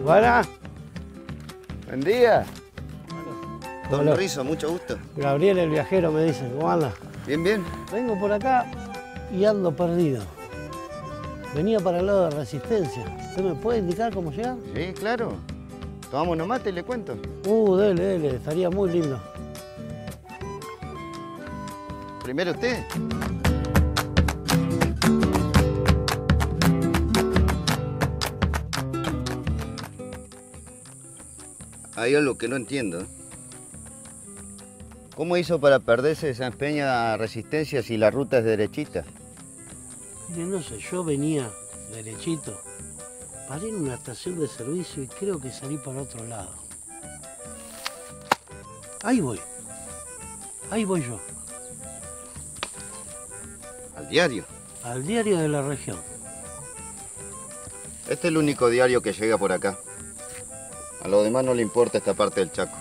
Buena. Buen día. Don Hola. Rizo, mucho gusto. Gabriel el viajero me dice, ¿cómo anda? Bien, bien. Vengo por acá y ando perdido. Venía para el lado de Resistencia. ¿Usted me puede indicar cómo llegar? Sí, claro. Tomamos unos mates y le cuento. Dele, estaría muy lindo. Primero usted. Hay algo que no entiendo. ¿Cómo hizo para perderse de San Peña a Resistencia si la ruta es derechita? Mire, no sé, yo venía derechito, paré en una estación de servicio y creo que salí para otro lado. Ahí voy yo, Al diario. al diario de la región. Este es el único diario que llega por acá. A los demás no le importa esta parte del Chaco.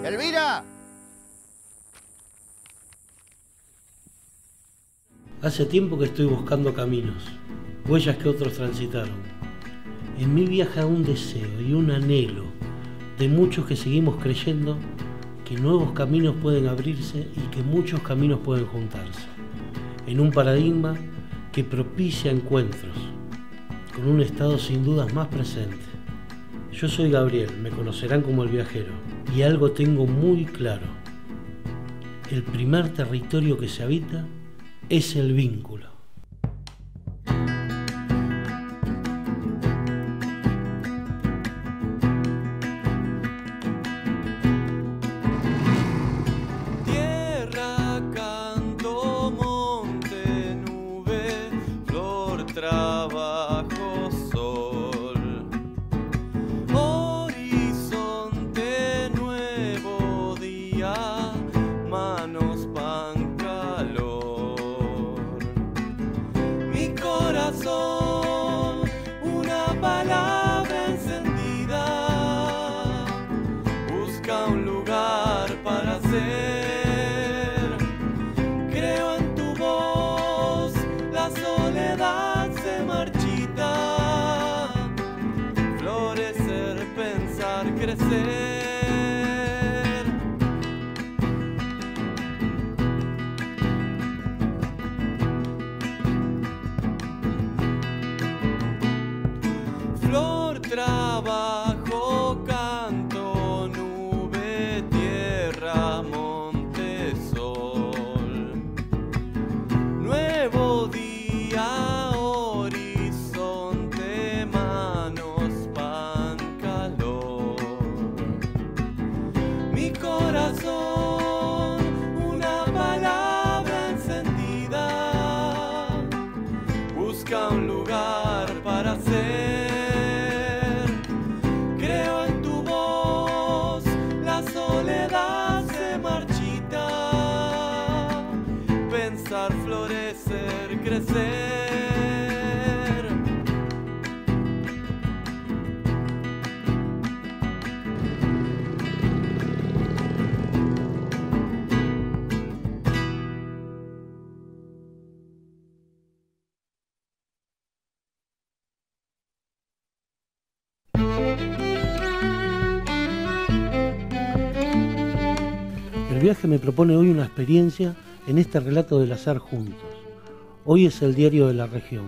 ¡Elvira! Hace tiempo que estoy buscando caminos, huellas que otros transitaron. En mi viaje un deseo y un anhelo de muchos que seguimos creyendo que nuevos caminos pueden abrirse y que muchos caminos pueden juntarse, en un paradigma que propicia encuentros, con un estado sin dudas más presente. Yo soy Gabriel, me conocerán como el viajero, y algo tengo muy claro. El primer territorio que se habita es el vínculo. El viaje me propone hoy una experiencia en este relato del hacer juntos. Hoy es el diario de la región,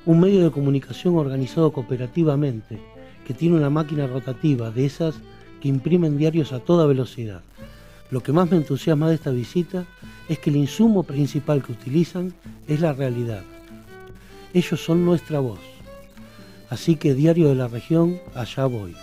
un medio de comunicación organizado cooperativamente, que tiene una máquina rotativa de esas que imprimen diarios a toda velocidad. Lo que más me entusiasma de esta visita es que el insumo principal que utilizan es la realidad. Ellos son nuestra voz. Así que diario de la región, allá voy.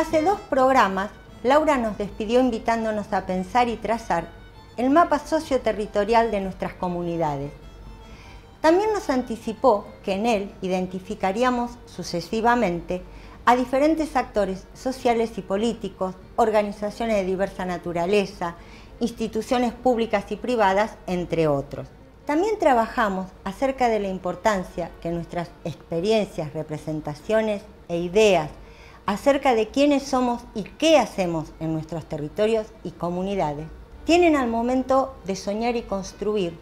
hace 2 programas, Laura nos despidió invitándonos a pensar y trazar el mapa socioterritorial de nuestras comunidades. También nos anticipó que en él identificaríamos sucesivamente a diferentes actores sociales y políticos, organizaciones de diversa naturaleza, instituciones públicas y privadas, entre otros. También trabajamos acerca de la importancia que nuestras experiencias, representaciones e ideas acerca de quiénes somos y qué hacemos en nuestros territorios y comunidades tienen al momento de soñar y construir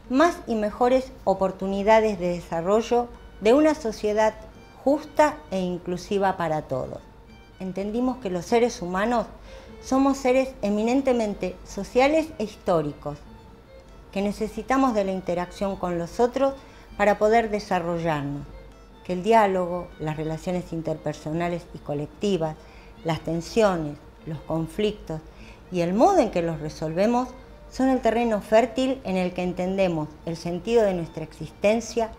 más y mejores oportunidades de desarrollo de una sociedad justa e inclusiva para todos. Entendimos que los seres humanos somos seres eminentemente sociales e históricos, que necesitamos de la interacción con los otros para poder desarrollarnos, que el diálogo, las relaciones interpersonales y colectivas, las tensiones, los conflictos y el modo en que los resolvemos son el terreno fértil en el que entendemos el sentido de nuestra existencia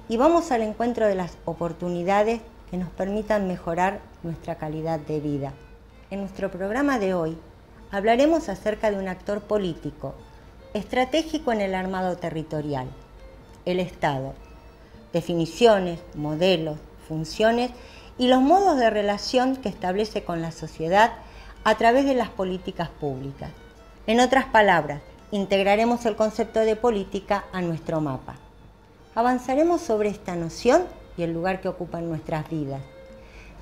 y vamos al encuentro de las oportunidades que nos permitan mejorar nuestra calidad de vida. En nuestro programa de hoy hablaremos acerca de un actor político estratégico en el armado territorial, el Estado. Definiciones, modelos, funciones y los modos de relación que establece con la sociedad a través de las políticas públicas. En otras palabras, integraremos el concepto de política a nuestro mapa. Avanzaremos sobre esta noción y el lugar que ocupa en nuestras vidas.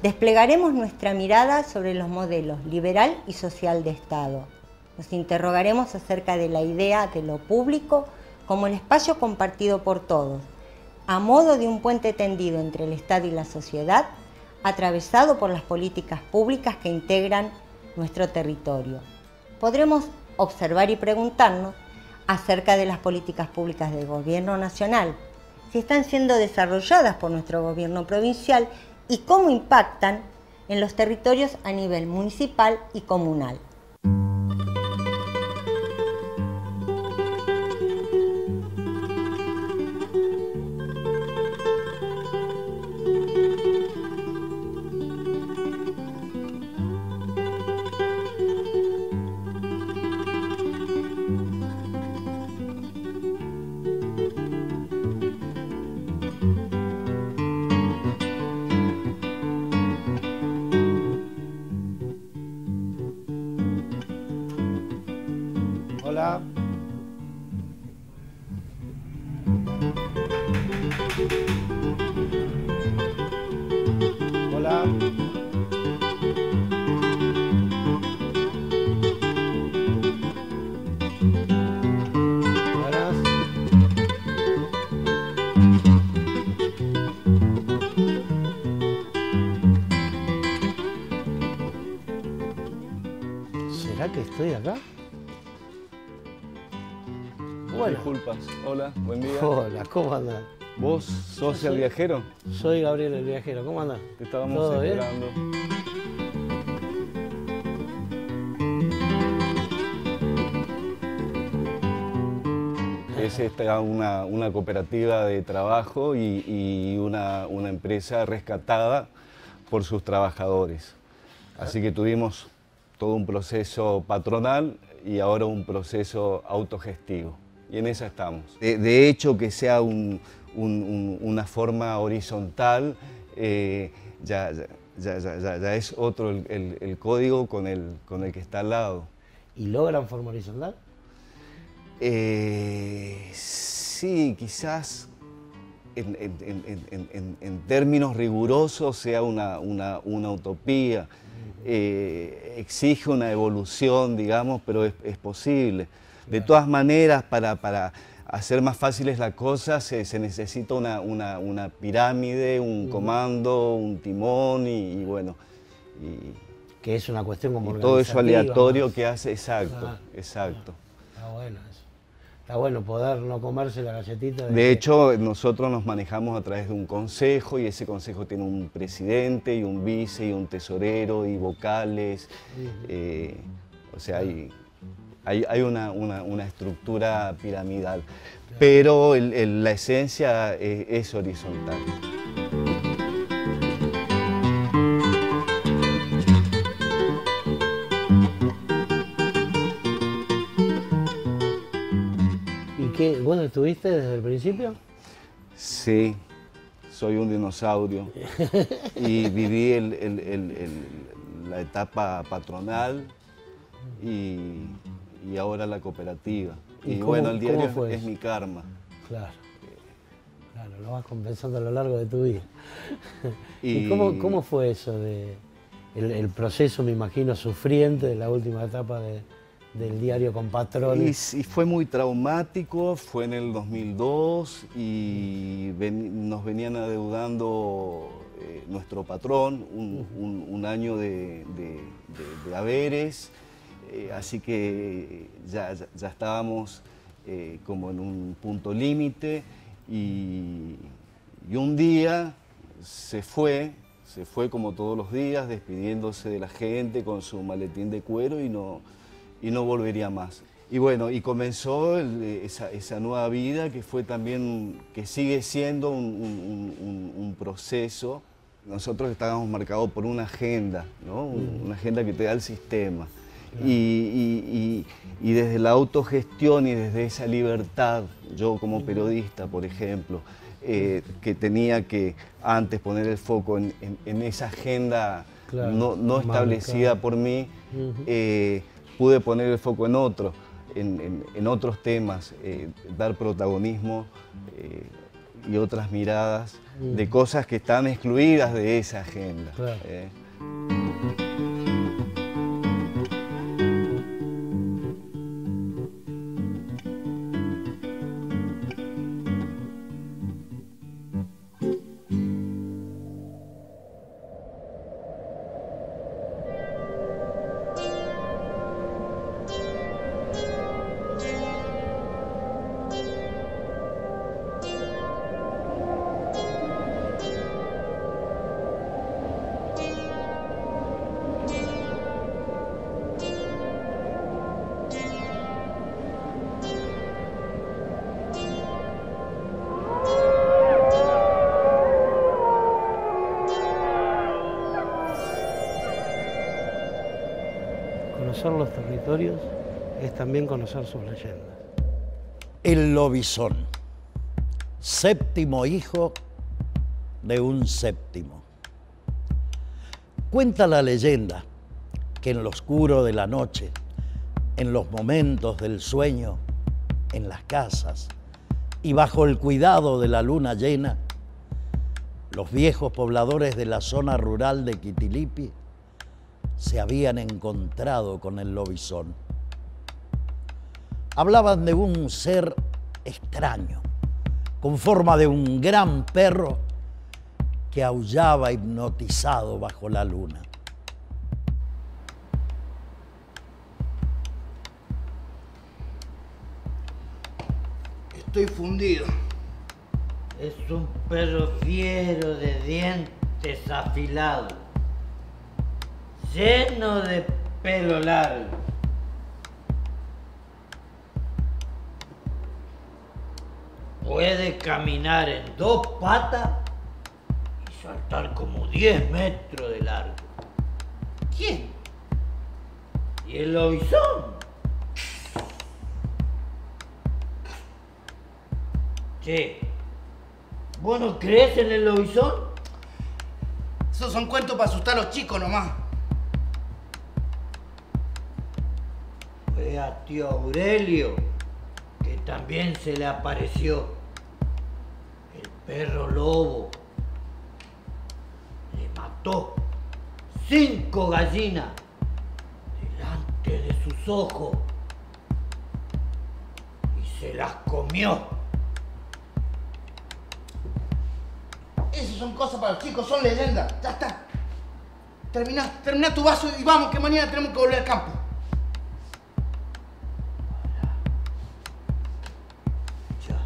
Desplegaremos nuestra mirada sobre los modelos liberal y social de Estado. Nos interrogaremos acerca de la idea de lo público como el espacio compartido por todos, a modo de un puente tendido entre el Estado y la sociedad, atravesado por las políticas públicas que integran nuestro territorio. Podremos observar y preguntarnos acerca de las políticas públicas del Gobierno nacional, si están siendo desarrolladas por nuestro Gobierno provincial y cómo impactan en los territorios a nivel municipal y comunal. Hola. Hola. Buenas. ¿Será que estoy acá? Bueno. Disculpas. Hola, buen día. Hola, ¿cómo andás? ¿Vos sos el viajero? Soy Gabriel el viajero, ¿cómo andás? Te estábamos ¿Todo bien? esperando. Es una cooperativa de trabajo y una empresa rescatada por sus trabajadores. Así que tuvimos todo un proceso patronal y ahora un proceso autogestivo. Y en esa estamos. De hecho, que sea una forma horizontal, ya es otro el código con el que está al lado. ¿Y logran forma horizontal? Sí, quizás en términos rigurosos sea una utopía. Exige una evolución, digamos, pero es posible. De todas maneras, para hacer más fáciles las cosas, se necesita una pirámide, un comando, un timón y bueno. Que es una cuestión como y todo eso aleatorio más. que hace, exacto, Claro, exacto. Está bueno eso. Está bueno poder no comerse la galletita. De hecho, nosotros nos manejamos a través de un consejo y ese consejo tiene un presidente y un vice y un tesorero y vocales. O sea, hay una estructura piramidal, pero la esencia es horizontal. estuviste desde el principio? Sí, soy un dinosaurio y viví la etapa patronal y ahora la cooperativa. Y bueno, el diario es mi karma. Claro, claro, lo vas compensando a lo largo de tu vida. ¿Y cómo fue eso el proceso, me imagino, sufriente de la última etapa del diario con patrones? Y fue muy traumático, fue en el 2002 y nos venían adeudando nuestro patrón un año de haberes, así que ya estábamos como en un punto límite y un día se fue como todos los días, despidiéndose de la gente con su maletín de cuero y no volvería más. Y bueno, y comenzó esa nueva vida que fue también, que sigue siendo un proceso. Nosotros estábamos marcados por una agenda, ¿no? Una agenda que te da el sistema. Y desde la autogestión y desde esa libertad, yo como periodista, por ejemplo, que tenía que antes poner el foco en esa agenda no establecida por mí, pude poner el foco en otros temas, dar protagonismo y otras miradas de cosas que están excluidas de esa agenda. Claro. Conocer los territorios es también conocer sus leyendas. El lobizón, séptimo hijo de un séptimo. Cuenta la leyenda que en lo oscuro de la noche, en los momentos del sueño, en las casas y bajo el cuidado de la luna llena, los viejos pobladores de la zona rural de Quitilipi se habían encontrado con el lobizón. Hablaban de un ser extraño, con forma de un gran perro que aullaba hipnotizado bajo la luna. Estoy fundido. Es un perro fiero de dientes afilados, lleno de pelo largo. Puede caminar en 2 patas y saltar como 10 metros de largo. ¿Quién? ¿Y el lobizón? Che, ¿vos no crees en el lobizón? Esos son cuentos para asustar a los chicos nomás. Fue a tío Aurelio que también se le apareció el perro lobo. Le mató 5 gallinas delante de sus ojos y se las comió. Esas son cosas para los chicos, son leyendas. Ya está. Termina tu vaso y vamos, que mañana tenemos que volver al campo. Ya.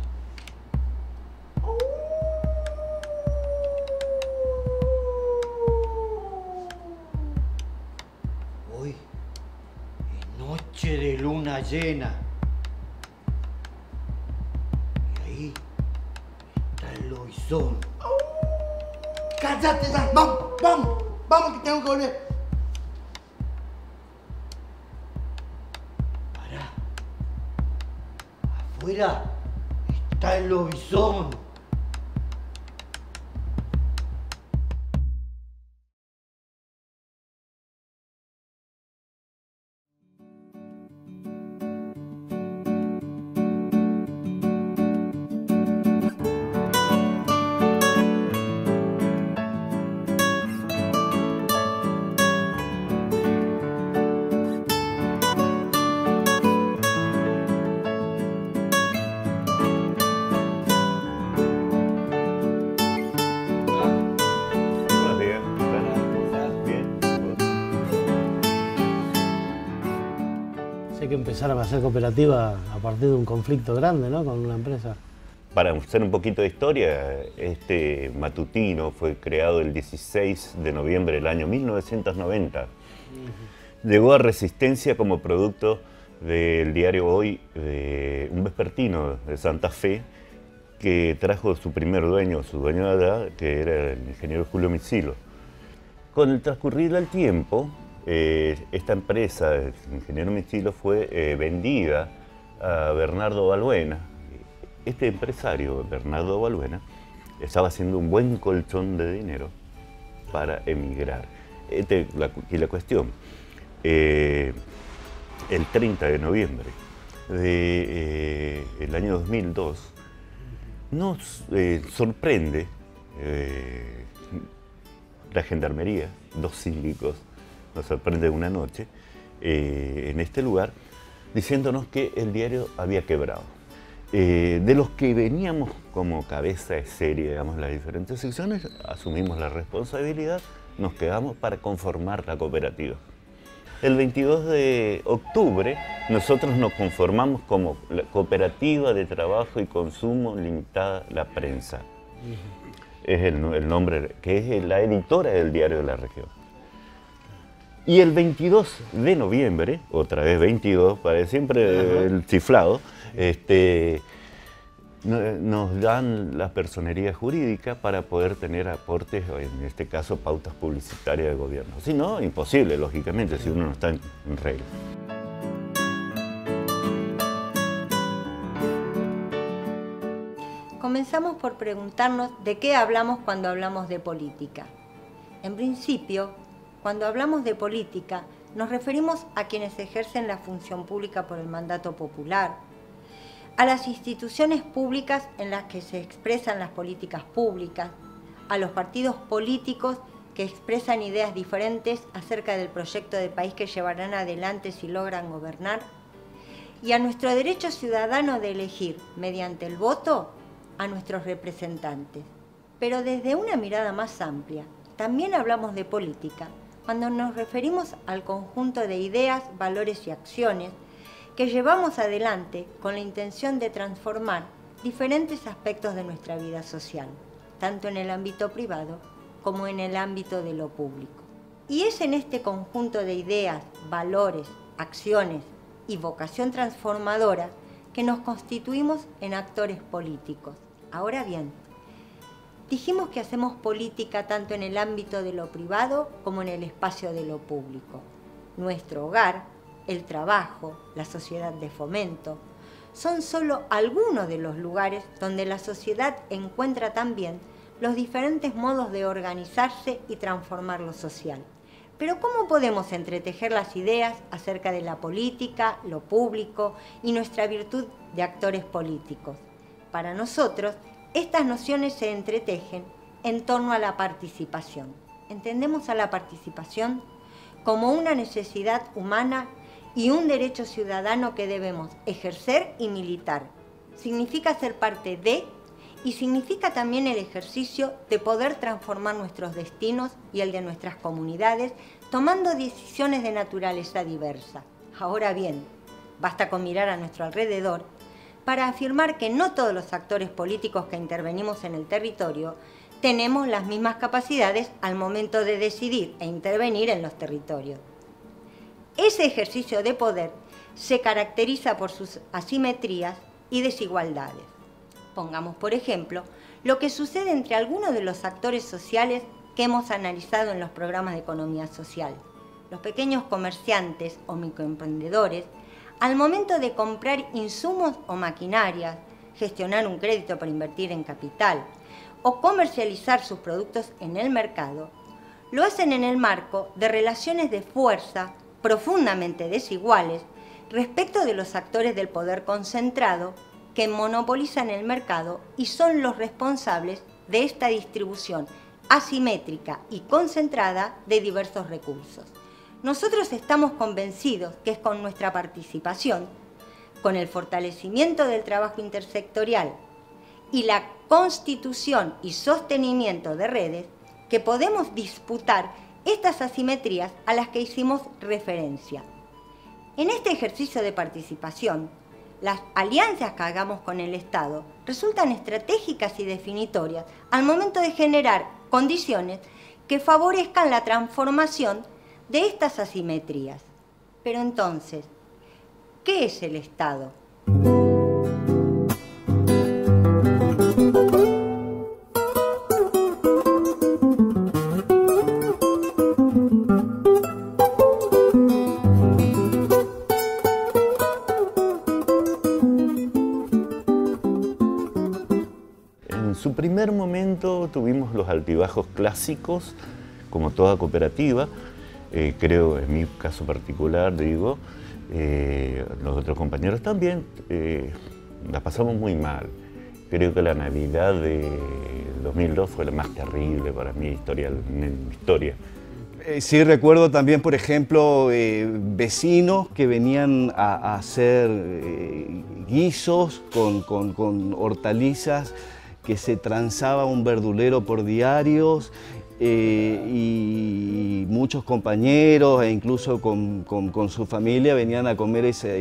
Hoy es noche de luna llena. Y ahí está el lobizón. ¡Cállate ya! ¡Vamos que tengo que volver! Pará. Afuera Está el lobizón. Que empezaron a hacer cooperativa a partir de un conflicto grande, ¿no?, con una empresa. Para hacer un poquito de historia, este matutino fue creado el 16 de noviembre del año 1990. Llegó a Resistencia como producto del diario Hoy, un vespertino de Santa Fe, que trajo su primer dueño, su dueño de allá, que era el ingeniero Julio Misilo. Con el transcurrir del tiempo, esta empresa, el ingeniero Misilo, fue vendida a Bernardo Balbuena. Este empresario, Bernardo Balbuena, estaba haciendo un buen colchón de dinero para emigrar. Y la cuestión, el 30 de noviembre del año 2002, nos sorprende la gendarmería, 2 síndicos, nos sorprende una noche en este lugar, diciéndonos que el diario había quebrado. De los que veníamos como cabeza de serie, digamos, las diferentes secciones, asumimos la responsabilidad, nos quedamos para conformar la cooperativa. El 22 de octubre nosotros nos conformamos como la Cooperativa de Trabajo y Consumo Limitada La Prensa. Es el nombre, que es la editora del diario de la región. Y el 22 de noviembre, otra vez 22, para siempre el chiflado, nos dan la personería jurídica para poder tener aportes, en este caso pautas publicitarias del gobierno. Si no, imposible, lógicamente, si uno no está en regla. Comenzamos por preguntarnos de qué hablamos cuando hablamos de política. En principio, cuando hablamos de política, nos referimos a quienes ejercen la función pública por el mandato popular, a las instituciones públicas en las que se expresan las políticas públicas, a los partidos políticos que expresan ideas diferentes acerca del proyecto de país que llevarán adelante si logran gobernar, y a nuestro derecho ciudadano de elegir, mediante el voto, a nuestros representantes. Pero desde una mirada más amplia, también hablamos de política cuando nos referimos al conjunto de ideas, valores y acciones que llevamos adelante con la intención de transformar diferentes aspectos de nuestra vida social, tanto en el ámbito privado como en el ámbito de lo público. Y es en este conjunto de ideas, valores, acciones y vocación transformadora que nos constituimos en actores políticos. Ahora bien, dijimos que hacemos política tanto en el ámbito de lo privado como en el espacio de lo público. Nuestro hogar, el trabajo, la sociedad de fomento, son solo algunos de los lugares donde la sociedad encuentra también los diferentes modos de organizarse y transformar lo social. Pero ¿cómo podemos entretejer las ideas acerca de la política, lo público y nuestra virtud de actores políticos? Para nosotros, estas nociones se entretejen en torno a la participación. Entendemos a la participación como una necesidad humana y un derecho ciudadano que debemos ejercer y militar. Significa ser parte de, y significa también el ejercicio de poder transformar nuestros destinos y el de nuestras comunidades, tomando decisiones de naturaleza diversa. Ahora bien, basta con mirar a nuestro alrededor para afirmar que no todos los actores políticos que intervenimos en el territorio tenemos las mismas capacidades al momento de decidir e intervenir en los territorios. Ese ejercicio de poder se caracteriza por sus asimetrías y desigualdades. Pongamos, por ejemplo, lo que sucede entre algunos de los actores sociales que hemos analizado en los programas de economía social. Los pequeños comerciantes o microemprendedores, al momento de comprar insumos o maquinarias, gestionar un crédito para invertir en capital o comercializar sus productos en el mercado, lo hacen en el marco de relaciones de fuerza profundamente desiguales respecto de los actores del poder concentrado que monopolizan el mercado y son los responsables de esta distribución asimétrica y concentrada de diversos recursos. Nosotros estamos convencidos que es con nuestra participación, con el fortalecimiento del trabajo intersectorial y la constitución y sostenimiento de redes que podemos disputar estas asimetrías a las que hicimos referencia. En este ejercicio de participación, las alianzas que hagamos con el Estado resultan estratégicas y definitorias al momento de generar condiciones que favorezcan la transformación de estas asimetrías. Pero entonces, ¿qué es el Estado? En su primer momento tuvimos los altibajos clásicos, como toda cooperativa. Creo, en mi caso particular, digo, los otros compañeros también, la pasamos muy mal. Creo que la Navidad de 2002 fue la más terrible para mi historia. Sí, recuerdo también, por ejemplo, vecinos que venían a hacer guisos con hortalizas que se transaba un verdulero por diarios, y muchos compañeros e incluso con su familia venían a comer esa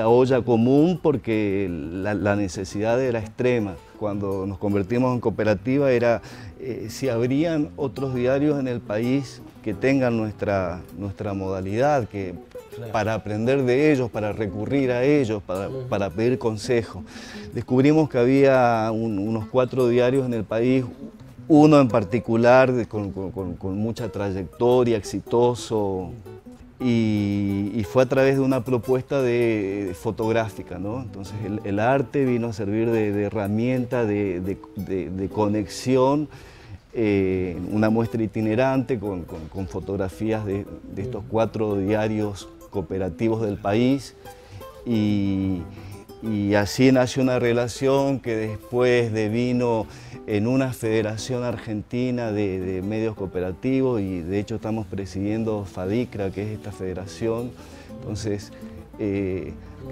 olla común porque la necesidad era extrema. Cuando nos convertimos en cooperativa era si habrían otros diarios en el país que tengan nuestra modalidad, que para aprender de ellos, para recurrir a ellos, para pedir consejo. Descubrimos que había unos 4 diarios en el país, uno en particular con mucha trayectoria, exitoso, y fue a través de una propuesta fotográfica, ¿no? Entonces el arte vino a servir de herramienta de conexión, una muestra itinerante con fotografías de estos 4 diarios cooperativos del país, y así nació una relación que después devino en una federación argentina de medios cooperativos, y de hecho estamos presidiendo FADICRA, que es esta federación. Entonces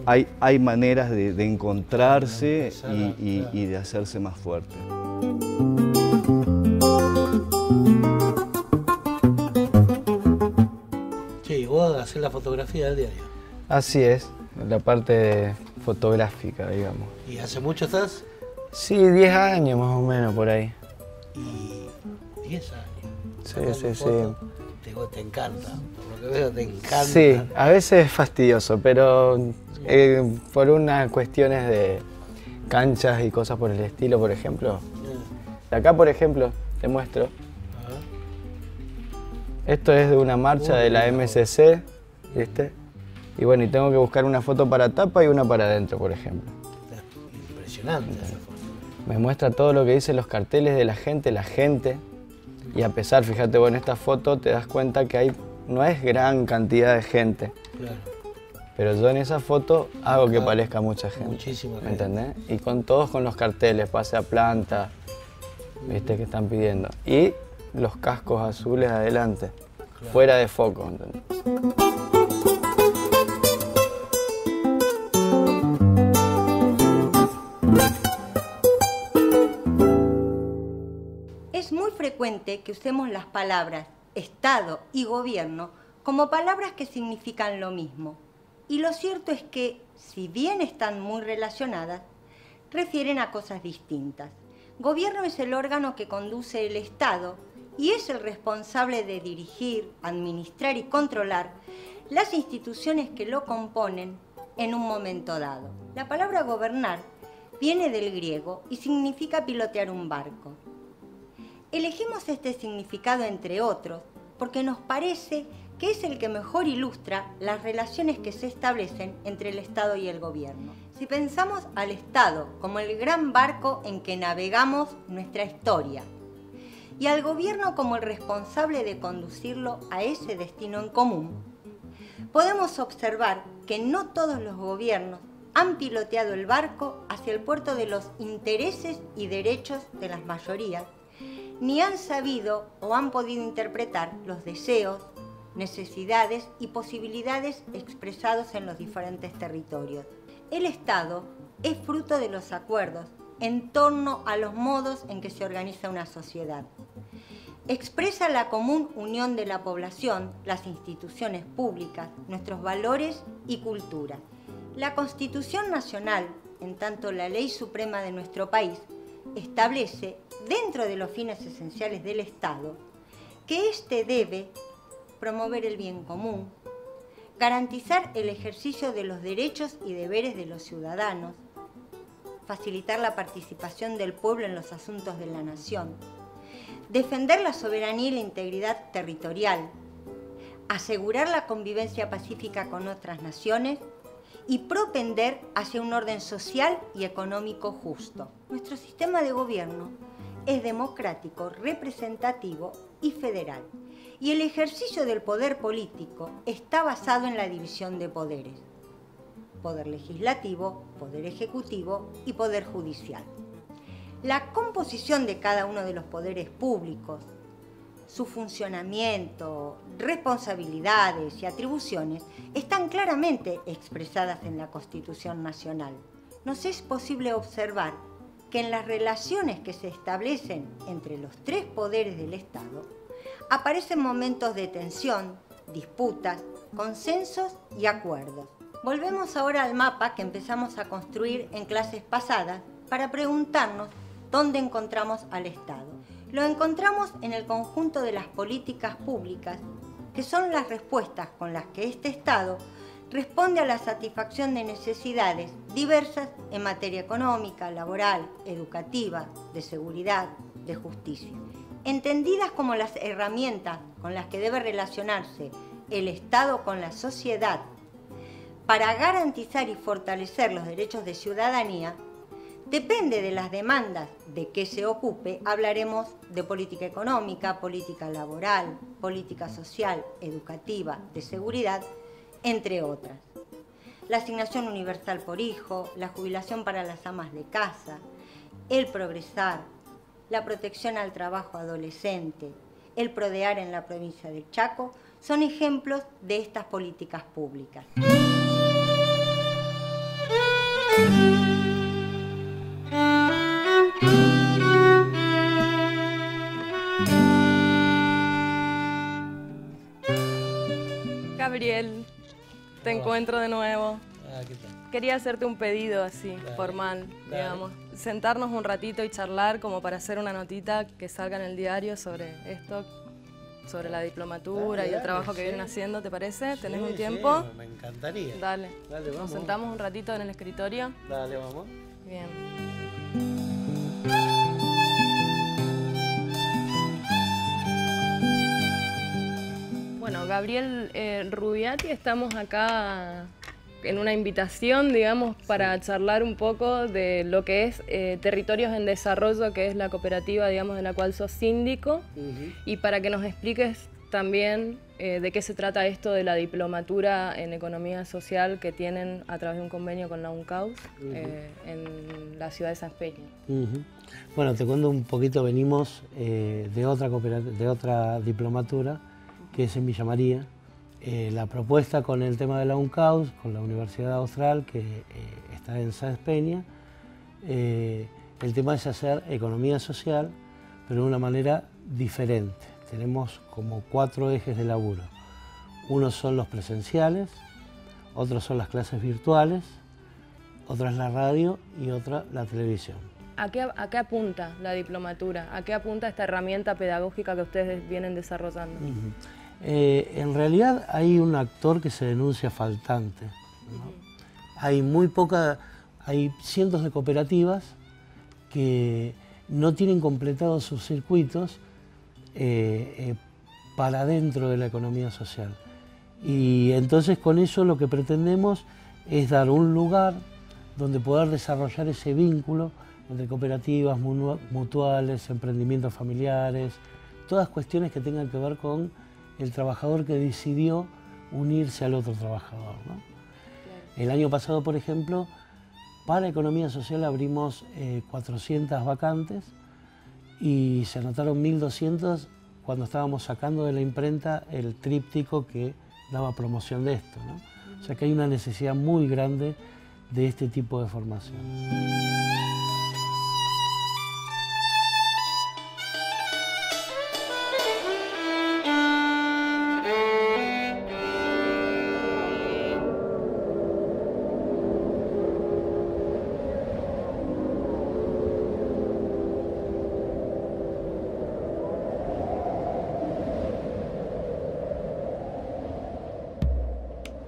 hay maneras de encontrarse y de hacerse más fuerte. Che, vos hacés la fotografía del diario. Así es, la parte fotográfica, digamos. ¿Y hace mucho estás? Sí, 10 años más o menos por ahí. Y 10 años. Sí. Te encanta, por lo que veo te encanta. Sí, a veces es fastidioso, pero por unas cuestiones de canchas y cosas por el estilo, por ejemplo. Acá, por ejemplo, te muestro. Esto es de una marcha de la MCC, ¿viste? Y bueno, y tengo que buscar una foto para tapa y una para adentro, por ejemplo. Impresionante esa foto. Me muestra todo lo que dicen los carteles de la gente. Y a pesar, fíjate, bueno, en esta foto te das cuenta que no es gran cantidad de gente. Claro. Pero yo en esa foto hago que parezca mucha gente. Muchísima gente. ¿Me entendés? Y todos con los carteles, pase a planta, ¿viste? Que están pidiendo. Y los cascos azules adelante, claro, fuera de foco, ¿entendés? Es muy frecuente que usemos las palabras Estado y Gobierno como palabras que significan lo mismo. Y lo cierto es que, si bien están muy relacionadas, refieren a cosas distintas. Gobierno es el órgano que conduce el Estado y es el responsable de dirigir, administrar y controlar las instituciones que lo componen en un momento dado. La palabra gobernar viene del griego y significa pilotear un barco. Elegimos este significado, entre otros, porque nos parece que es el que mejor ilustra las relaciones que se establecen entre el Estado y el Gobierno. Si pensamos al Estado como el gran barco en que navegamos nuestra historia y al gobierno como el responsable de conducirlo a ese destino en común, podemos observar que no todos los gobiernos han piloteado el barco hacia el puerto de los intereses y derechos de las mayorías, ni han sabido o han podido interpretar los deseos, necesidades y posibilidades expresados en los diferentes territorios. El Estado es fruto de los acuerdos en torno a los modos en que se organiza una sociedad. Expresa la común unión de la población, las instituciones públicas, nuestros valores y cultura. La Constitución Nacional, en tanto la ley suprema de nuestro país, establece, dentro de los fines esenciales del Estado, que éste debe promover el bien común, garantizar el ejercicio de los derechos y deberes de los ciudadanos, facilitar la participación del pueblo en los asuntos de la nación, defender la soberanía y la integridad territorial, asegurar la convivencia pacífica con otras naciones y propender hacia un orden social y económico justo. Nuestro sistema de gobierno es democrático, representativo y federal, y el ejercicio del poder político está basado en la división de poderes: poder legislativo, poder ejecutivo y poder judicial. La composición de cada uno de los poderes públicos, su funcionamiento, responsabilidades y atribuciones están claramente expresadas en la Constitución Nacional. Nos es posible observar que en las relaciones que se establecen entre los tres poderes del Estado aparecen momentos de tensión, disputas, consensos y acuerdos. Volvemos ahora al mapa que empezamos a construir en clases pasadas para preguntarnos dónde encontramos al Estado. Lo encontramos en el conjunto de las políticas públicas, que son las respuestas con las que este Estado responde a la satisfacción de necesidades diversas en materia económica, laboral, educativa, de seguridad, de justicia, entendidas como las herramientas con las que debe relacionarse el Estado con la sociedad para garantizar y fortalecer los derechos de ciudadanía. Depende de las demandas de que se ocupe, hablaremos de política económica, política laboral, política social, educativa, de seguridad, entre otras. La asignación universal por hijo, la jubilación para las amas de casa, el progresar, la protección al trabajo adolescente, el Prodear en la provincia del Chaco, son ejemplos de estas políticas públicas. Gabriel, te encuentro de nuevo. ¿Qué tal? Quería hacerte un pedido así, formal, digamos. Sentarnos un ratito y charlar como para hacer una notita que salga en el diario sobre esto, sobre la diplomatura y el trabajo que vienen haciendo, ¿te parece? ¿Tenés un tiempo? Sí, me encantaría. Dale. Dale, vamos. Nos sentamos un ratito en el escritorio. Dale, vamos. Bien. Bueno, Gabriel Rubiati, estamos acá en una invitación, digamos, para charlar un poco de lo que es Territorios en Desarrollo, que es la cooperativa, digamos, de la cual sos síndico, y para que nos expliques también de qué se trata esto de la diplomatura en economía social que tienen a través de un convenio con la UNCAUS en la ciudad de Sáenz Peña. Bueno, te cuento un poquito, venimos de otra diplomatura, que es en Villa María. La propuesta con el tema de la UNCAUS, con la Universidad Austral, que está en Sáenz Peña, el tema es hacer economía social, pero de una manera diferente. Tenemos como 4 ejes de laburo. Unos son los presenciales, otros son las clases virtuales, otra es la radio y otra la televisión. ¿A qué apunta la diplomatura? ¿A qué apunta esta herramienta pedagógica que ustedes vienen desarrollando? En realidad hay un actor que se denuncia faltante, ¿no? Hay cientos de cooperativas que no tienen completados sus circuitos para dentro de la economía social. Y entonces con eso lo que pretendemos es dar un lugar donde poder desarrollar ese vínculo entre cooperativas, mutuales, emprendimientos familiares, todas cuestiones que tengan que ver con el trabajador que decidió unirse al otro trabajador, ¿no? El año pasado, por ejemplo, para Economía Social abrimos 400 vacantes y se anotaron 1.200 cuando estábamos sacando de la imprenta el tríptico que daba promoción de esto, ¿no? O sea que hay una necesidad muy grande de este tipo de formación.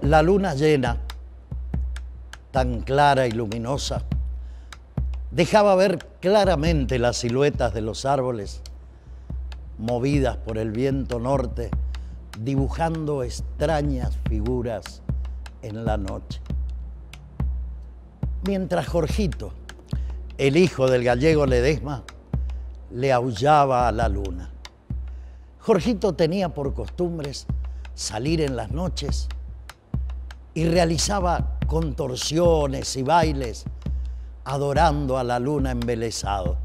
La luna llena, tan clara y luminosa, dejaba ver claramente las siluetas de los árboles, movidas por el viento norte, dibujando extrañas figuras en la noche. Mientras Jorgito, el hijo del gallego Ledesma, le aullaba a la luna. Jorgito tenía por costumbres salir en las noches y realizaba contorsiones y bailes adorando a la luna embelesado.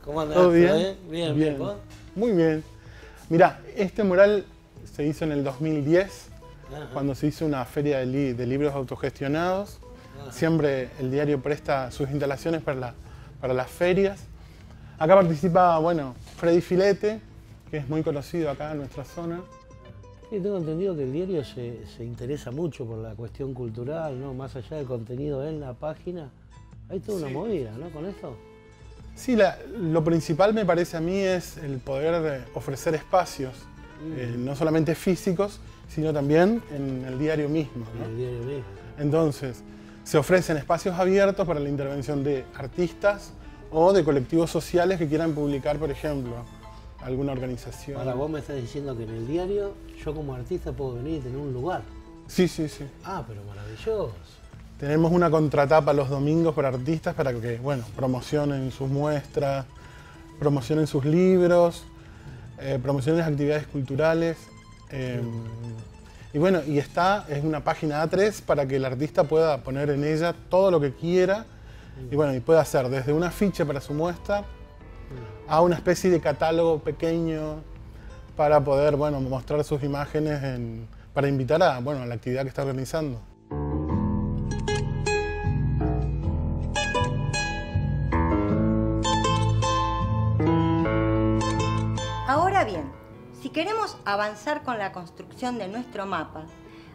¿Cómo andás? ¿Todo bien? Bien, Bien. ¿vos? Muy bien. Mirá, este mural se hizo en el 2010, Ajá. cuando se hizo una feria de libros autogestionados. Ajá. Siempre el diario presta sus instalaciones para las ferias. Acá participa, bueno, Freddy Filete, que es muy conocido acá en nuestra zona. Sí, tengo entendido que el diario se interesa mucho por la cuestión cultural, ¿no? Más allá del contenido en la página, hay toda una movida, ¿no? Con esto. Sí, lo principal me parece a mí es el poder ofrecer espacios, no solamente físicos, sino también en el diario mismo, ¿no? En el diario mismo. Entonces, se ofrecen espacios abiertos para la intervención de artistas o de colectivos sociales que quieran publicar, por ejemplo, alguna organización. Ahora vos me estás diciendo que en el diario yo como artista puedo venir y tener un lugar. Sí, sí, sí. Ah, pero maravilloso. Tenemos una contratapa los domingos para artistas para que, bueno, promocionen sus muestras, promocionen sus libros, promocionen las actividades culturales. Y bueno, es una página A3 para que el artista pueda poner en ella todo lo que quiera y bueno, y puede hacer desde un afiche para su muestra a una especie de catálogo pequeño para poder, bueno, mostrar sus imágenes para invitar a la actividad que está organizando. Ahora bien, si queremos avanzar con la construcción de nuestro mapa,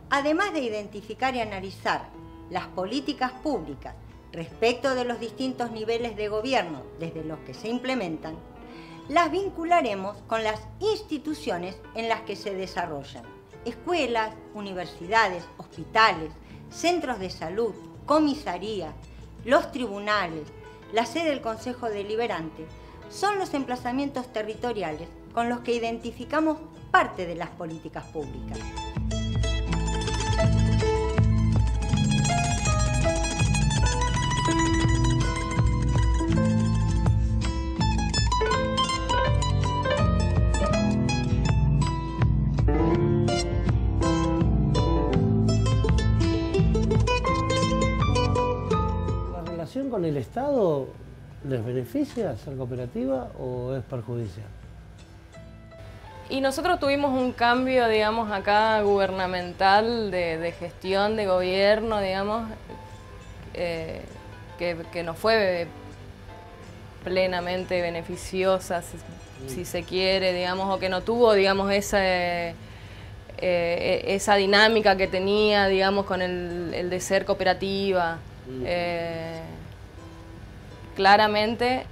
además de identificar y analizar las políticas públicas respecto de los distintos niveles de gobierno desde los que se implementan, las vincularemos con las instituciones en las que se desarrollan. Escuelas, universidades, hospitales, centros de salud, comisarías, los tribunales, la sede del Consejo Deliberante, son los emplazamientos territoriales con los que identificamos parte de las políticas públicas. con el Estado les beneficia ser cooperativa o es perjudicial? Y nosotros tuvimos un cambio, digamos, acá gubernamental de gestión, de gobierno, digamos, que no fue plenamente beneficiosa, si se quiere, digamos, o que no tuvo, digamos, esa dinámica que tenía, digamos, con el de ser cooperativa. Claramente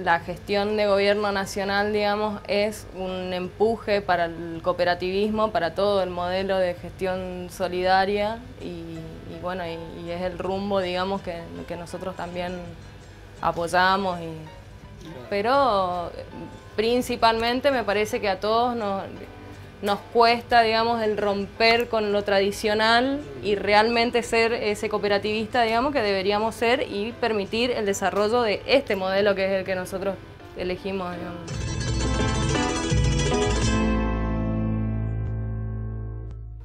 la gestión de gobierno nacional, digamos, es un empuje para el cooperativismo, para todo el modelo de gestión solidaria y bueno, y es el rumbo, digamos, que nosotros también apoyamos. Pero principalmente me parece que a todos nos cuesta, digamos, el romper con lo tradicional y realmente ser ese cooperativista, digamos, que deberíamos ser y permitir el desarrollo de este modelo que es el que nosotros elegimos, digamos.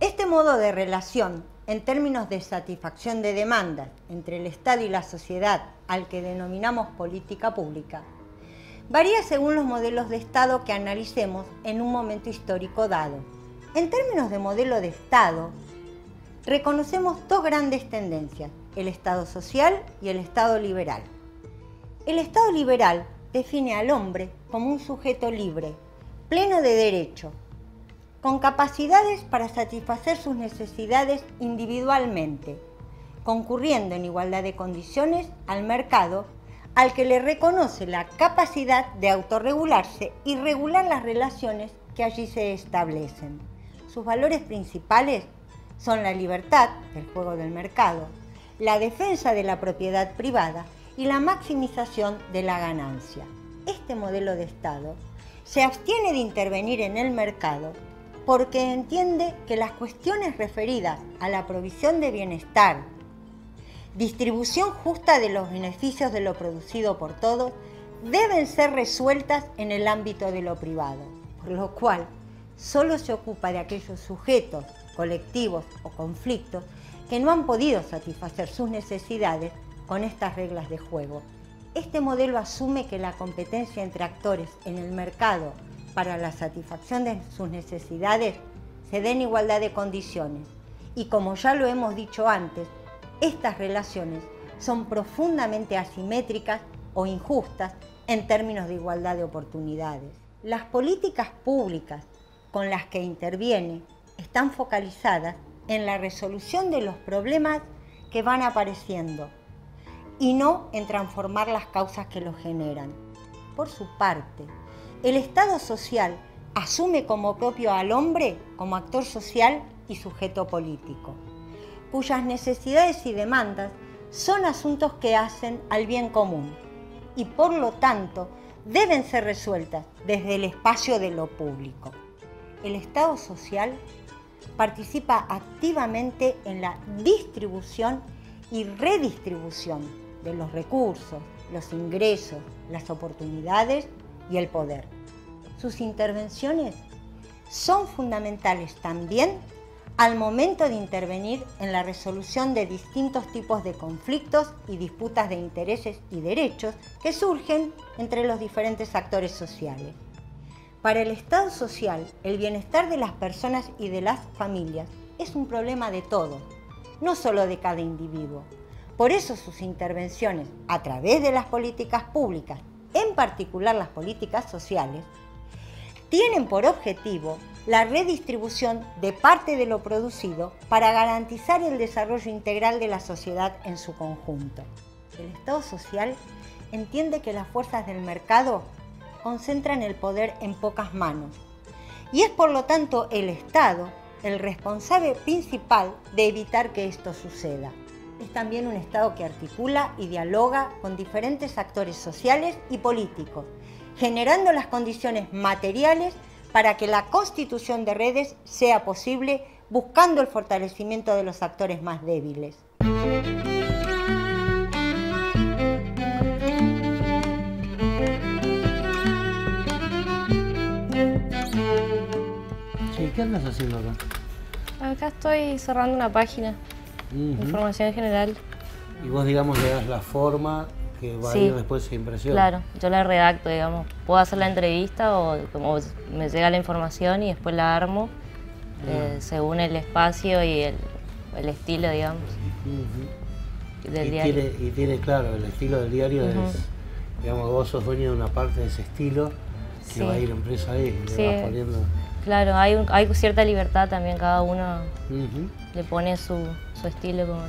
Este modo de relación, en términos de satisfacción de demandas entre el Estado y la sociedad, al que denominamos política pública, varía según los modelos de Estado que analicemos en un momento histórico dado. En términos de modelo de Estado, reconocemos dos grandes tendencias, el Estado social y el Estado liberal. El Estado liberal define al hombre como un sujeto libre, pleno de derecho, con capacidades para satisfacer sus necesidades individualmente, concurriendo en igualdad de condiciones al mercado, al que le reconoce la capacidad de autorregularse y regular las relaciones que allí se establecen. Sus valores principales son la libertad del juego del mercado, la defensa de la propiedad privada y la maximización de la ganancia. Este modelo de Estado se abstiene de intervenir en el mercado porque entiende que las cuestiones referidas a la provisión de bienestar, distribución justa de los beneficios de lo producido por todos, deben ser resueltas en el ámbito de lo privado, por lo cual solo se ocupa de aquellos sujetos, colectivos o conflictos que no han podido satisfacer sus necesidades con estas reglas de juego. Este modelo asume que la competencia entre actores en el mercado para la satisfacción de sus necesidades se dé en igualdad de condiciones y, como ya lo hemos dicho antes, estas relaciones son profundamente asimétricas o injustas en términos de igualdad de oportunidades. Las políticas públicas con las que interviene están focalizadas en la resolución de los problemas que van apareciendo y no en transformar las causas que los generan. Por su parte, el Estado social asume como propio al hombre como actor social y sujeto político, cuyas necesidades y demandas son asuntos que hacen al bien común y por lo tanto deben ser resueltas desde el espacio de lo público. El Estado social participa activamente en la distribución y redistribución de los recursos, los ingresos, las oportunidades y el poder. Sus intervenciones son fundamentales también al momento de intervenir en la resolución de distintos tipos de conflictos y disputas de intereses y derechos que surgen entre los diferentes actores sociales. Para el Estado social, el bienestar de las personas y de las familias es un problema de todos, no solo de cada individuo. Por eso sus intervenciones a través de las políticas públicas, en particular las políticas sociales, tienen por objetivo la redistribución de parte de lo producido para garantizar el desarrollo integral de la sociedad en su conjunto. El Estado social entiende que las fuerzas del mercado concentran el poder en pocas manos y es por lo tanto el Estado el responsable principal de evitar que esto suceda. Es también un Estado que articula y dialoga con diferentes actores sociales y políticos, generando las condiciones materiales para que la constitución de redes sea posible, buscando el fortalecimiento de los actores más débiles. Sí, ¿qué andas haciendo acá? Acá estoy cerrando una página, información general. Y vos, digamos, le das la forma que va a Sí. ir después esa impresión. Claro, yo la redacto, digamos. Puedo hacer la entrevista o como me llega la información y después la armo según el espacio y el estilo, digamos, del diario. Y tiene, claro, el estilo del diario es, digamos, vos sos dueño de una parte de ese estilo que Sí. va a ir impresa ahí, le Sí. vas poniendo... Claro, hay cierta libertad también, cada uno le pone su estilo, como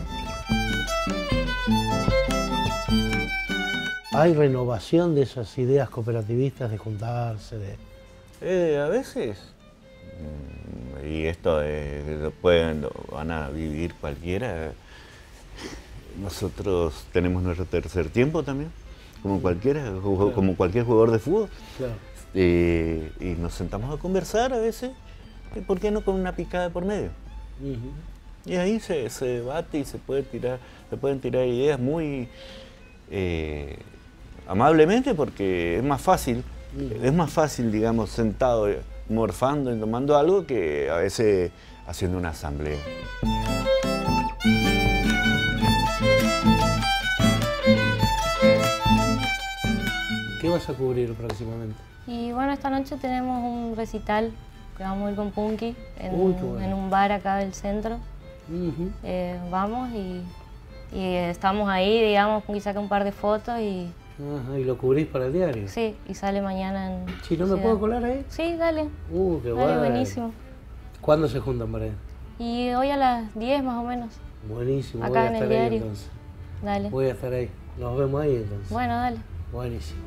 ¿Hay renovación de esas ideas cooperativistas de juntarse, de...? A veces, y esto lo van a vivir cualquiera, nosotros tenemos nuestro tercer tiempo también, como cualquiera, como cualquier jugador de fútbol. Claro. Y nos sentamos a conversar a veces, y ¿por qué no con una picada por medio? Y ahí se debate y se pueden tirar ideas muy amablemente, porque es más fácil, digamos, sentado morfando y tomando algo que a veces haciendo una asamblea. ¿Qué vas a cubrir próximamente? Y bueno, esta noche tenemos un recital que vamos a ir con Punky en un bar acá del centro. Vamos y estamos ahí, digamos, Punky saca un par de fotos y... Ajá, ¿y lo cubrís para el diario? Sí, y sale mañana en... Sí, ¿no me puedo colar ahí? Sí, dale. Qué Dale, bueno. buenísimo. ¿Cuándo se juntan para ir? Y hoy a las 10 más o menos. Buenísimo, Acá voy a en el estar ahí diario. entonces. Dale. Voy a estar ahí. Nos vemos ahí entonces. Bueno, dale. Buenísimo.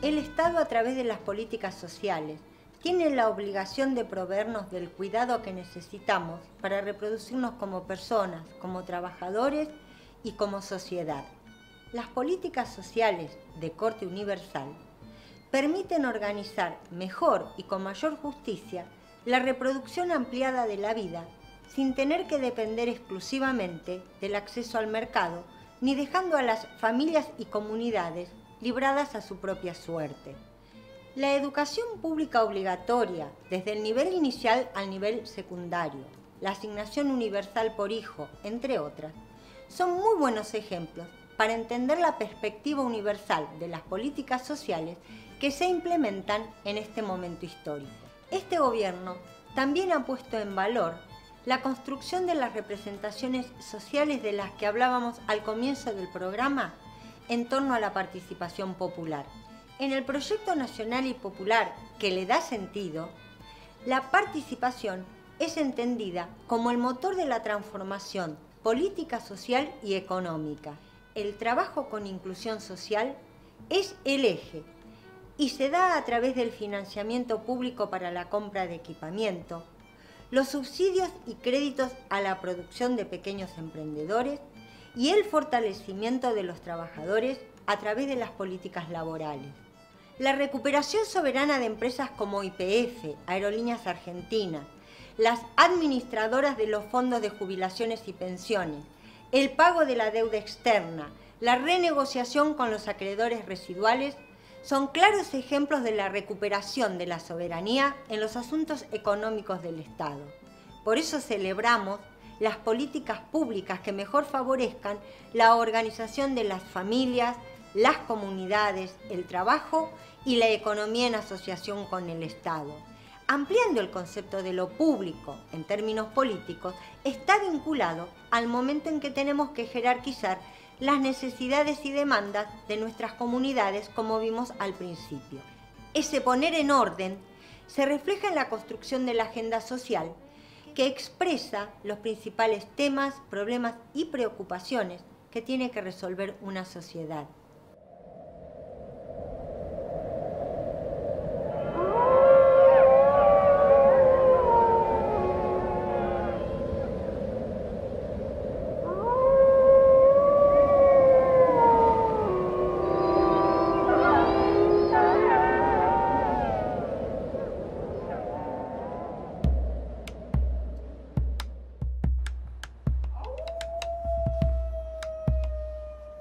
El Estado, a través de las políticas sociales, tiene la obligación de proveernos del cuidado que necesitamos para reproducirnos como personas, como trabajadores y como sociedad. Las políticas sociales de corte universal permiten organizar mejor y con mayor justicia la reproducción ampliada de la vida sin tener que depender exclusivamente del acceso al mercado ni dejando a las familias y comunidades libradas a su propia suerte. La educación pública obligatoria, desde el nivel inicial al nivel secundario, la asignación universal por hijo, entre otras, son muy buenos ejemplos para entender la perspectiva universal de las políticas sociales que se implementan en este momento histórico. Este gobierno también ha puesto en valor la construcción de las representaciones sociales de las que hablábamos al comienzo del programa en torno a la participación popular. En el proyecto nacional y popular que le da sentido, la participación es entendida como el motor de la transformación política, social y económica. El trabajo con inclusión social es el eje y se da a través del financiamiento público para la compra de equipamiento, los subsidios y créditos a la producción de pequeños emprendedores y el fortalecimiento de los trabajadores a través de las políticas laborales. La recuperación soberana de empresas como YPF, Aerolíneas Argentinas, las administradoras de los fondos de jubilaciones y pensiones, el pago de la deuda externa, la renegociación con los acreedores residuales, son claros ejemplos de la recuperación de la soberanía en los asuntos económicos del Estado. Por eso celebramos las políticas públicas que mejor favorezcan la organización de las familias, las comunidades, el trabajo y la economía en asociación con el Estado. Ampliando el concepto de lo público en términos políticos, está vinculado al momento en que tenemos que jerarquizar las necesidades y demandas de nuestras comunidades, como vimos al principio. Ese poner en orden se refleja en la construcción de la agenda social, que expresa los principales temas, problemas y preocupaciones que tiene que resolver una sociedad.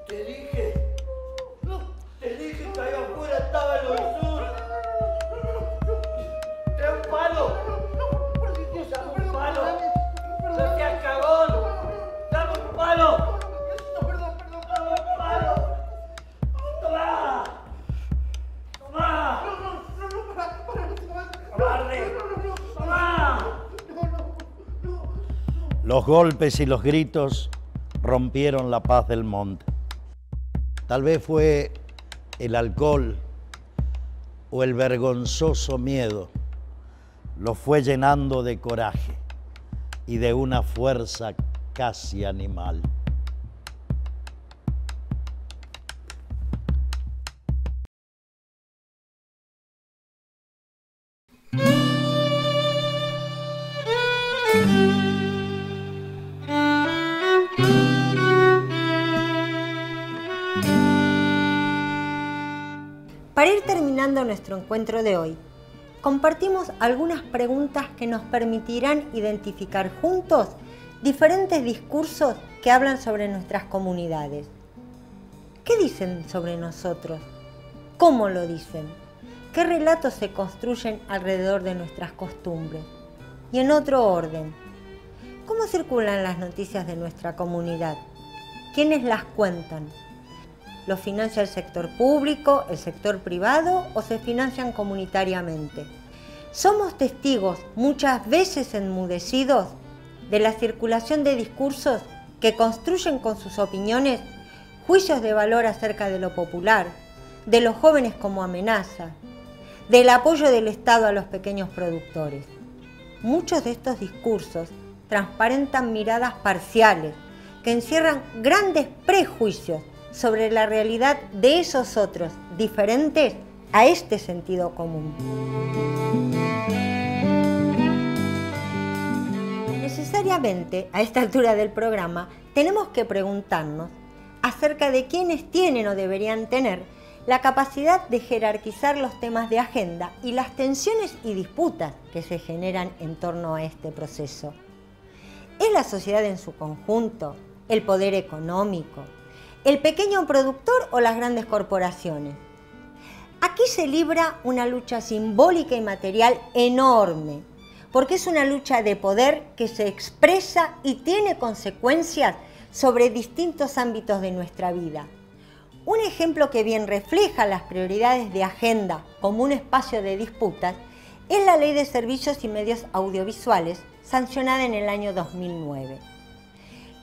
Te dije Los golpes y los gritos rompieron la paz del monte. Tal vez fue el alcohol o el vergonzoso miedo, lo fue llenando de coraje y de una fuerza casi animal. Para ir terminando nuestro encuentro de hoy, compartimos algunas preguntas que nos permitirán identificar juntos diferentes discursos que hablan sobre nuestras comunidades. ¿Qué dicen sobre nosotros? ¿Cómo lo dicen? ¿Qué relatos se construyen alrededor de nuestras costumbres? Y en otro orden, ¿cómo circulan las noticias de nuestra comunidad? ¿Quiénes las cuentan? ¿Los financia el sector público, el sector privado o se financian comunitariamente? Somos testigos, muchas veces enmudecidos, de la circulación de discursos que construyen con sus opiniones juicios de valor acerca de lo popular, de los jóvenes como amenaza, del apoyo del Estado a los pequeños productores. Muchos de estos discursos transparentan miradas parciales que encierran grandes prejuicios sobre la realidad de esos otros diferentes a este sentido común. Necesariamente, a esta altura del programa, tenemos que preguntarnos acerca de quiénes tienen o deberían tener la capacidad de jerarquizar los temas de agenda y las tensiones y disputas que se generan en torno a este proceso. ¿Es la sociedad en su conjunto, el poder económico, el pequeño productor o las grandes corporaciones? Aquí se libra una lucha simbólica y material enorme, porque es una lucha de poder que se expresa y tiene consecuencias sobre distintos ámbitos de nuestra vida. Un ejemplo que bien refleja las prioridades de agenda como un espacio de disputas es la Ley de Servicios y Medios Audiovisuales, sancionada en el año 2009.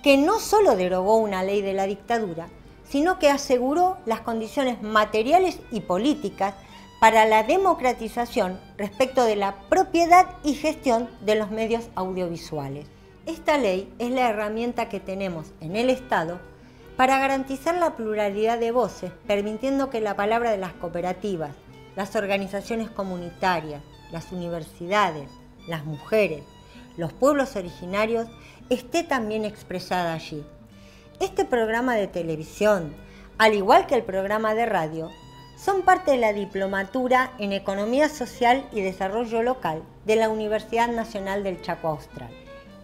Que no solo derogó una ley de la dictadura, sino que aseguró las condiciones materiales y políticas para la democratización respecto de la propiedad y gestión de los medios audiovisuales. Esta ley es la herramienta que tenemos en el Estado para garantizar la pluralidad de voces, permitiendo que la palabra de las cooperativas, las organizaciones comunitarias, las universidades, las mujeres, los pueblos originarios, esté también expresada allí. Este programa de televisión, al igual que el programa de radio, son parte de la diplomatura en Economía Social y Desarrollo Local de la Universidad Nacional del Chaco Austral.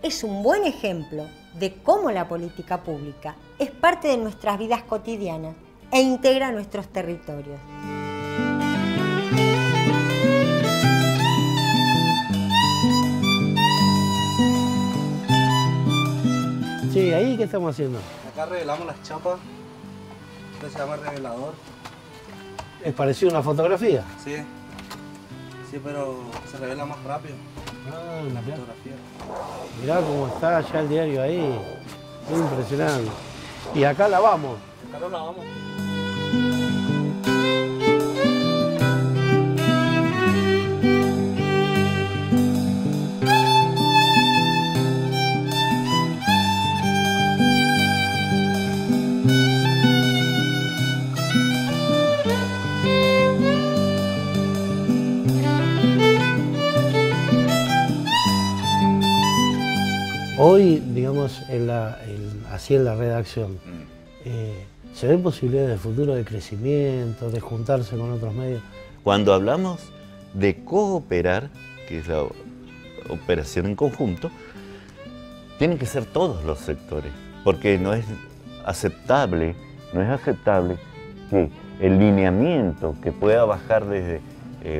Es un buen ejemplo de cómo la política pública es parte de nuestras vidas cotidianas e integra nuestros territorios. Sí, ¿ahí qué estamos haciendo? Acá revelamos las chapas. Esto se llama revelador. ¿Es parecido a una fotografía? Sí. Sí, pero se revela más rápido. Ah, la mirá. fotografía. Mirá cómo está ya el diario ahí. Muy impresionante. Y acá la vamos. Acá lo lavamos. Hoy, digamos, así en la redacción, ¿se ven posibilidades de futuro de crecimiento, de juntarse con otros medios? Cuando hablamos de cooperar, que es la operación en conjunto, tienen que ser todos los sectores, porque no es aceptable que el lineamiento que pueda bajar desde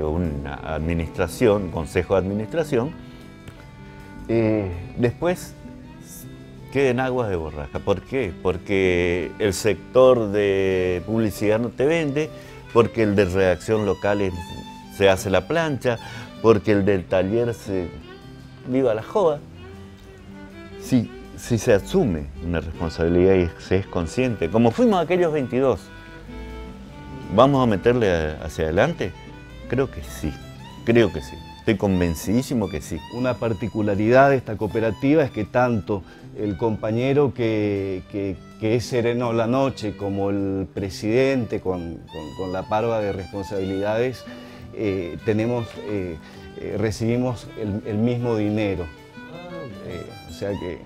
una administración, consejo de administración, después queda en aguas de borraja. ¿Por qué? Porque el sector de publicidad no te vende, porque el de redacción local se hace la plancha, porque el del taller se viva la joda. si se asume una responsabilidad y se es consciente, como fuimos aquellos 22, ¿vamos a meterle hacia adelante? Creo que sí, creo que sí. Estoy convencidísimo que sí. Una particularidad de esta cooperativa es que tanto el compañero que es sereno la noche como el presidente con la parva de responsabilidades, recibimos el mismo dinero. O sea que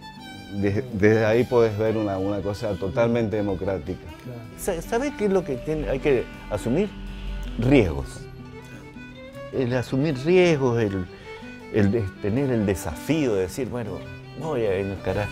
desde ahí podés ver una cosa totalmente democrática. ¿Sabés qué es lo que hay que asumir? Riesgos. El asumir riesgos, el tener el desafío de decir, bueno, voy a encarar.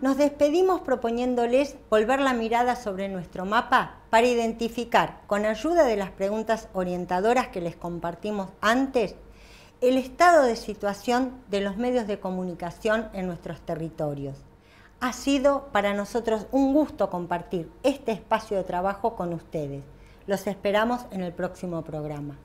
Nos despedimos proponiéndoles volver la mirada sobre nuestro mapa para identificar, con ayuda de las preguntas orientadoras que les compartimos antes, el estado de situación de los medios de comunicación en nuestros territorios. Ha sido para nosotros un gusto compartir este espacio de trabajo con ustedes. Los esperamos en el próximo programa.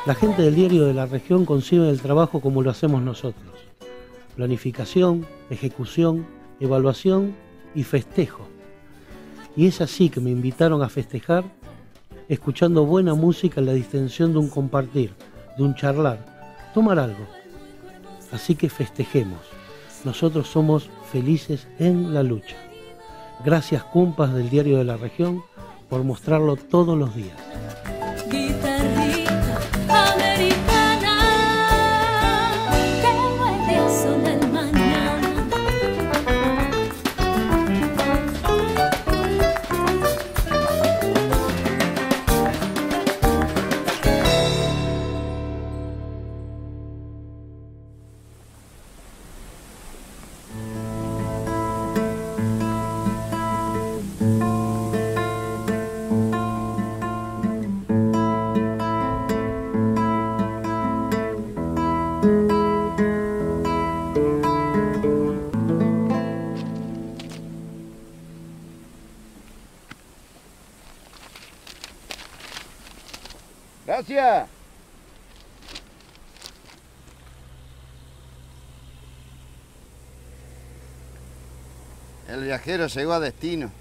La gente del Diario de la Región concibe el trabajo como lo hacemos nosotros. Planificación, ejecución, evaluación y festejo. Y es así que me invitaron a festejar escuchando buena música en la distensión de un compartir, de un charlar, tomar algo. Así que festejemos. Nosotros somos felices en la lucha. Gracias, compas del Diario de la Región, por mostrarlo todos los días. Gracias. El viajero llegó a destino.